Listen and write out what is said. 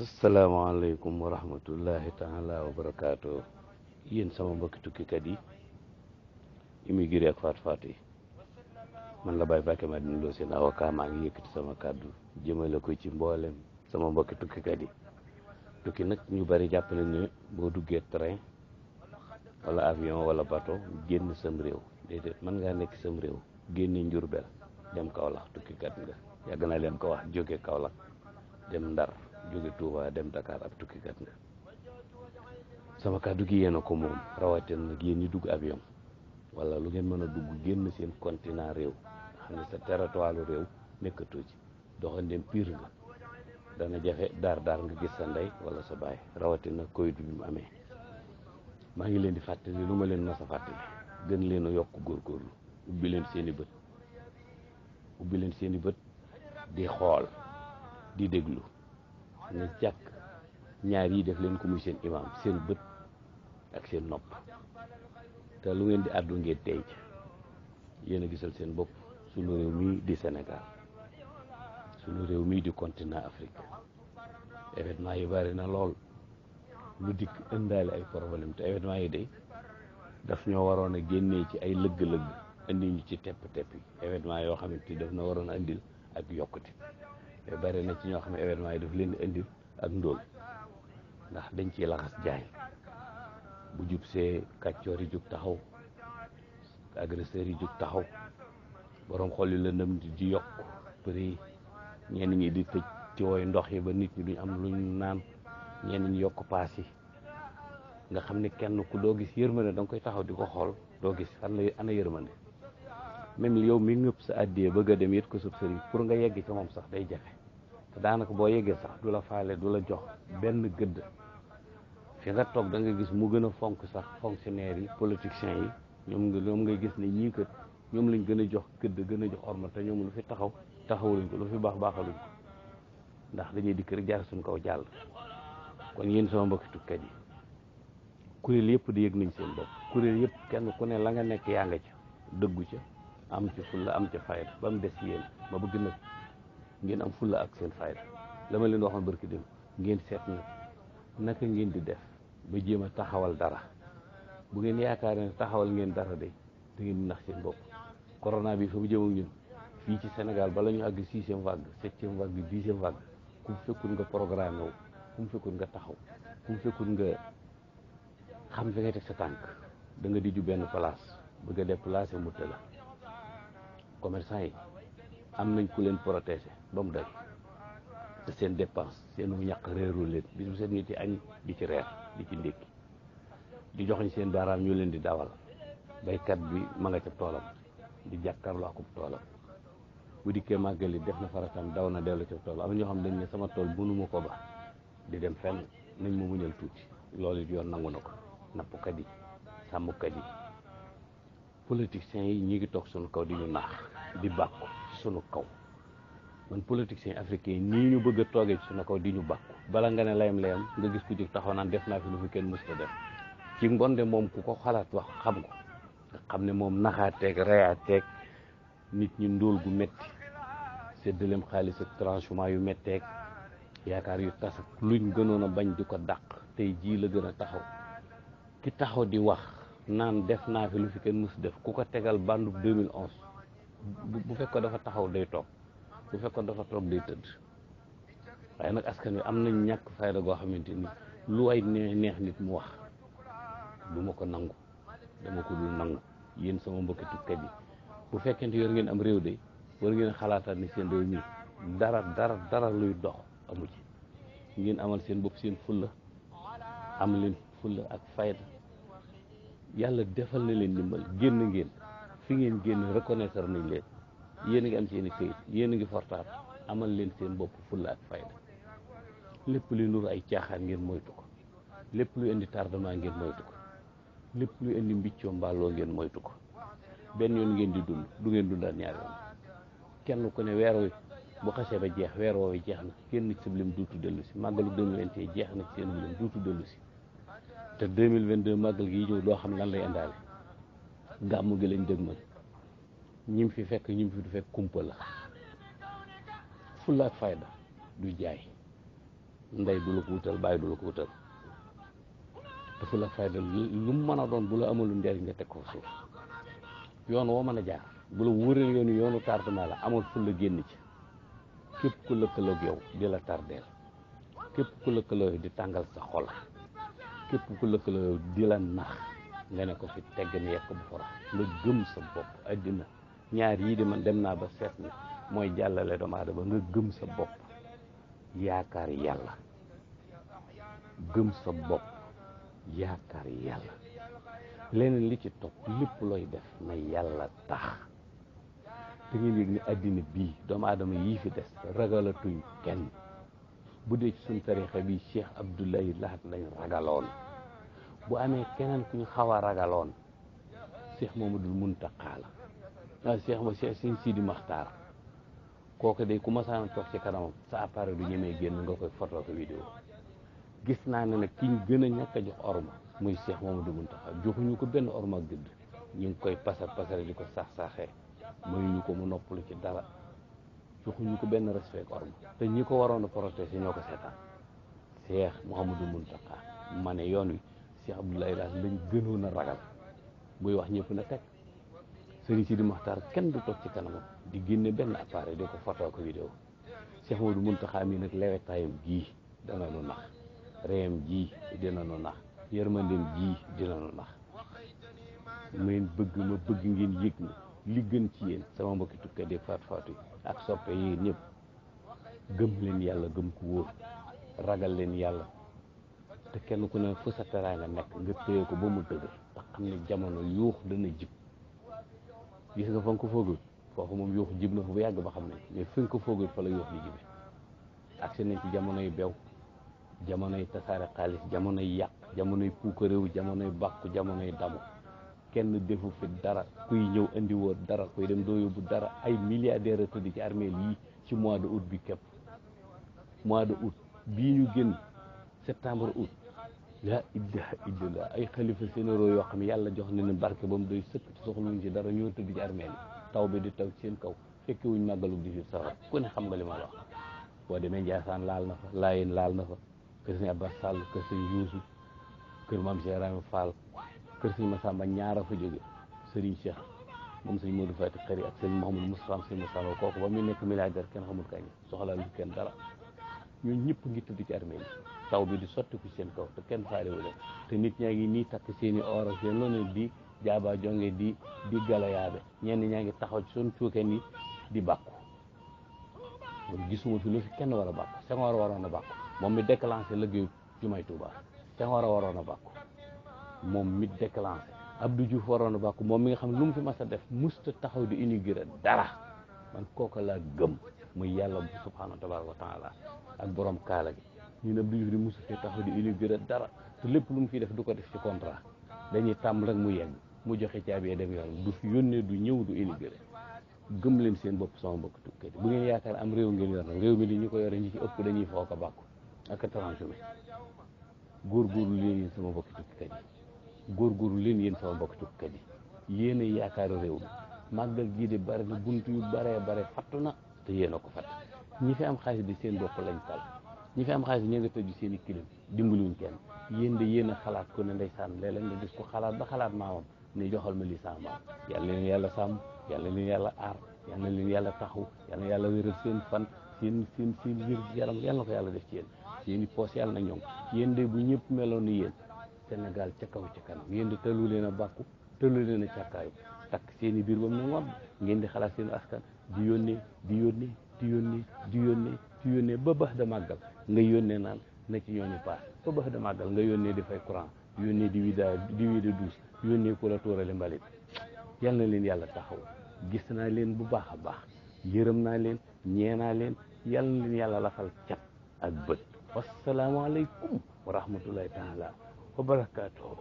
asalaamaaleykum wa rahmatullahi taala wa barakaatu. Yéen sama mbokki tukkikat yi immigré ak faat yi man la Baye Mbacke Madina Lo seen avocat maa ngi yëkkati sama kàddu jëmale ko ci mboolem sama mbokki tukkikat yi. tukki nag ñu bari jàpp nañ ne boo duggee train wala avion wala bateau génn sam réew. déedéet mën ngaa nekk sam réew génne Njurbel dem Kaolack tukkikat nga. yàgg na leen ko wax, jóge Kaolack dem Ndar, jóge Touba dem Dakar ab tukkikat nga. sama kàddu gi yéen a ko moom, rawatina nag yéen ñi dugg avion wala lu ngeen mën a dugg génn seen continent réew, xam ne sa territoire réew nekkatoo ci, doxandem pire nga. dana jafe daar nga gis sa ndey wala sa baay, rawatina Covid bi mu amee. maa ngi leen di fàttali lu ma leen mas a fàttali, gën leen a yokk góorgóorlu, ubbi leen seeni bët di xool di déglu ne jàkk ñaar yi def leen ko muy seen imam, seen bët ak seen nopp. te lu ngeen di àddu ngeen tey ci yéen a gisal seen bopp sunu réew mii di Sénégal, sunu réew mii di continent Afrique. événement yi bari na lool, lu dikk indaale ay problème, te événement yi day daf ñoo waroon a génnee ci ay lëgg-lëgg indi ñu ci tepp-tepp yi. événement yoo xamante ni daf na waroon a indil ak yokkute. te bari na ci ñoo xam ne événement yi daf leen di indil ak ndóol, ndax dañ ciy laxas jaay. bu jub see kàccoor yi jug taxaw, agresseurs yi jug taxaw, borom xol yi lëndëm di yokk prix, ñenn ñi di tëj ci woy ndox yi ba nit ñi duñ am luñ naan, ñenn ñi yokk paas yi. nga xam ne kenn ku doo gis yërmande da nga koy taxaw di ko xool, doo gis fan la ana yërmande. même yow mi ngëpp sa àddiyee bëgg a dem yët ko sub sëriñ pour nga yegg ci moom sax day jafe, te daanaka boo yeggee sax du la faale, du la jox benn gëdd. fi nga toog da nga gis mu gën a fonk sax fonctionnaires yi, politiciens yi. ñoom ngay gis ne ñii kat ñoom lañ gën a jox gëdd, gën a jox orma, te ñoom lu fi taxawuñ ko, lu fi baaxaluñ ko, ndax dañuy dikk rek jaar suñ kaw jàll. kon yéen sama mbokki tukkat yi, kuréel yëpp di yëg nañ seen bopp. kuréel yëpp kenn ku ne la nga nekk yaa nga ca, dëggu ca, am ci fulla, am ca fayda. ba mu des yéen, ma bëgg nag ngeen am fulla ak seen fayda. la ma leen waxoon barki dem, ngeen seet nag naka ngeen di def ba jéem a taxawal dara. bu ngeen yaakaar ne taxawal ngeen dara de da ngeen di nax seen bopp. corona bi fa mu jëm ak ñun fii ci Sénégal bala ñu àgg 6e vague, 7e vague, 10e vague, ku mu fekkul nga programme wu, ku mu fekkul nga taxaw, ku mu fekkul nga xam fi nga teg sa tànk, da nga di ju benn place bëgg a déplacer mu tëla. commerçant yi am nañ ku leen protéger ba mu doy, te seen dépense seenu ñàkk réerul leen. bis bu seen nit yi añ di ci reer, di ci ndékki, di joxañ seen baaraam ñu leen di dawal. baykat bi ma nga ca toolam di jàkkaarloo akub toolam, bu dikkee màggali def na faratam daw na dellu ca tool. am na ñoo xam dañ ne sama tool mënuma ko ba di dem fenn, nañ ma muñal tuuti. loolu it yoon nangu na ko. nappkat yi, sàmmkat yi, politiciens yi ñi ngi toog sunu kaw di ñu naax, di bàkku ci sunu kaw. man politiciens africains yi nii ñu bëgg a toogee ci sunu kaw di ñu bàkku, bala nga ne layam nga gis ku jóg taxaw naan def naa fi lu fi kenn mës a def. ci mbonde moom ku ko xalaat wax xam ko, nga xam ne moom naxaateeg reyaateeg nit ñi ndóol gu metti, séddaleem xaalis ak transhumant yu metteeg yaakaar yu tas ak luñ gënoon a bañ di ko dàq, tey jii la gën a taxaw. ki taxaw di wax naan def naa fi lu fi kenn mës def, ku ko tegal bandu 2011 bu fekkoon dafa taxaw day toog, bu fekkoon dafa toog day tëdd. waaye nag askan wi am nañ ñàkk fayda goo xamante ni lu ay neex nit mu wax. du ma ko nangu, dama ko dul nangu. yéen sama mbokki tukkat yi, bu fekkente yor ngeen am réew de war ngeen xalaataat ni seen réew mi dara luy dox amu ci. ngeen amal seen bopp seen fulla, am leen fulla ak fayda. yàlla defal na leen ndimbal, génn ngeen fi ngeen génn reconnaître nañ leen. yéen a ngi am seen i këyit, yéen a ngi fortaat, amal leen seen bopp fulla ak fayda. lépp luy nuru ay caaxaan ngeen moytu ko, lépp luy indi tardement ngeen moytu ko, lépp luy indi mbiccoo mbaaloo ngeen moytu ko. benn yoon ngeen di dund, du ngeen dundaat ñaari yoon. kenn ku ne weer wi bu xasee ba jeex, weer woowu jeex na, kenn ci lim duutu dellu si. màggalu 2021 jeex na, seen lim duutu dellu si. te 2022 màggal gi ñëw doo xam lan lay indaale. gàmmu gi lañ dëgmal, ñim fi fekk ñim fi du fekk kumpa la. fulla ak fayda du jaay. ndey du la ko wutal bàyyi du la ko wutal dafa la fayda lu mu mën a doon bu la amalu njariñ nga teg ko suuf yoon woo mën a jaar bu la wóoree yoonu tardement la amul fu la génn ci képp ku lëkkaloog yow di la tardeel képp ku lëkkaloo yow di tàngal sa xol képp ku lëkkaloo yow di la nax nga ne ko fi tegg ni yekk bu forox nga gëm sa bopp addina ñaar yii di man dem naa ba seet ni mooy jàllale doomu aadama nga gëm sa bopp yaakaar yàlla gëm sa bopp yaakaar yàlla leneen li ci topp lépp looy def na yàlla tax te ngeen yëg ni addina bii doomu aadama yii fi des ragalatuñ kenn bu dee ci suñ tarixa bi Cheikh Abdoulaye Lahat lañ ragaloon bu amee keneen ku ñu xaw a ragaloon Cheikh Mamadou Muntaqa la waaw Cheikh Sëñ Sidi Maxtaar kooku day ku masaan toog ci kanamam sa appareil du ñemee génn nga koy photo ko vidéo gis naa ne nag ki ñu gën a ñàkk a jox orma muy Cheikh Mamadou Muntaqa joxuñu ko benn orma gëdd ñu ngi koy pasare di ko saax-saaxee mayuñu ko mu noppalu ci dara joxuñu ko benn respect orma te ñi ko waroon a protéger ñoo ko seetaan Cheikh Mamadou Muntaqa ma ne yoon wi Cheikh Abdoulaye Lahat lañ gënoon a ragal buy wax ñëpp na teg Sëriñ Sidi Maxtaar kenn du toog ci kanamam di génne benn appareil di ko photo ko vidéo Cheikh Mamadou Muntaqa mi nag lewetaayam gii dana nu nax réyam ji dina nu nax yërmandeem ji dina nu nax ngeen bëgg ma bëgg ngeen yëg na li gën ci yéen sama mbokki tukkat yi faatu yi ak soppe yi ñëpp gëm leen yàlla gëm ko wóor ragal leen yàlla te kenn ku ne fu sa teraanga nekk nga téye ko ba mu dëgër te xam ne jamono yuux dana jib gis nga fa nga ko foogul foofu moom yuux jib na fa bu yàgg ba xam ne mais fi nga ko foogul fa la yuux di jibe agsi nañ ci jamonoy bew jamonoy tasaare xaalis jamonoy yàq jamonoy puukaréew jamonoy bàkku jamonoy damu kenn defu fi dara kuy ñëw indi woo dara kuy dem doo yóbbu dara ay milliardaires a tëdd ci armée lii ci mois de août bi képp mois de août bii ñu génn septembre août la ilaha illallah ay xalifa généraux yoo xam ne yàlla jox na leen barke ba mu doy sëkk te soxluñ ci dara ñoo tëdd ci armée li taw bi di taw ci seen kaw fekke wuñ màggalu 18 safar ku ne xam nga li ma la wax boo demee Njaasaan laal na fa Laayeen laal na fa kër sëñ Abbas Sall kër sëñ Yuusu kër Maam Cheikh Ibrahima Fall kër sëñ Massamba ñaara fa jóge Serigne Cheikh moom sëñ Modou Fati Xari ak sëñ Mouhamadou Moustapha sëñ Massamba kooku ba muy nekk milliardaire kenn xamul kañ soxlaa lu kenn dara ñun ñëpp ngi tëdd ci armée yi taw bi di sotti ku seen kaw te kenn faalewu leen te nit ñaa ngi nii takk seeni or ak seen loolu di jaaba jonge di galayaabe ñenn ñaa ngi taxaw ci suñ cuukeen yi di bàkku kon gisuma fi lu fi kenn war a bàkku Senghor waroon a bàkku moom mi déclenché liggéeyu Jumaay Tuubaa Senghor a waroon a bàkku moom mi déclenché Abdou Diouf waroon a bàkku moom mi nga xam ne lu mu fi mas a def musta taxaw di inauguré dara man kooka laa gëm muy yàlla bu subhanahu tabaraka wa taala ak borom kaala gi ñun Abdou Diouf di musta fi taxaw di inauguré dara te lépp lu mu fi def du ko def ci contrat dañuy tàmm rek mu yegg mu joxe caabi dem yoon du fi yónnee du ñëw du inauguré gëm leen seen bopp sama mbokk tukkat bu ngeen yaakaar am réew ngeen yor nag réew mi li ñu ko yore ñi ci ëpp dañuy foog a bàkku ak a transhumé góorgóorlu leen yéen sama mbokk tukkat yi góorgóorlu leen yéen sama mbokk tukkat yi yéen a yaakaaru réew mi màggal gii de bari na bunt yu bare fattu na te yéen a ko fatt ñi fi am xaalis bi seen bopp lañ tal ñi fi am xaalis ñi nga tëju seen i kilim dimbaliwuñ kenn yéen de yéen a xalaat ko ne ndeysaan léeg-léeg nga gis ko xalaat ba xalaat maamam ne joxal ma lii sama maam yàlla leen yàlla sàmm yàlla leen yàlla aar yàlla leen yàlla taxaw yàlla yàlla wéral seen fan seen wér yaram yàlla na ko yàlla def ci yéen seen i poos yàlla na ñoom yéen de bu ñëpp meloon ni yéen Sénégal ca kaw ca kanam yéen de tëlu leen a bàkku tëlu leen a càkkaayu takk seen i biir ba mu ne ngoon ngeen di xalaat seen askan di yónnee ba bax da màggal nga yónnee naan na ci ñooñu paas ba bax da màggal nga yónnee di fay courant yónnee di wida douche yónnee ku la tuurale mbalit yal na leen yàlla taxaw gis naa leen bu baax a baax yërëm naa leen ñee naa leen yal na leen yàlla lafal cat ak bët wasalaamaaleykum wa rahmatullahi taala wa barakaatuhu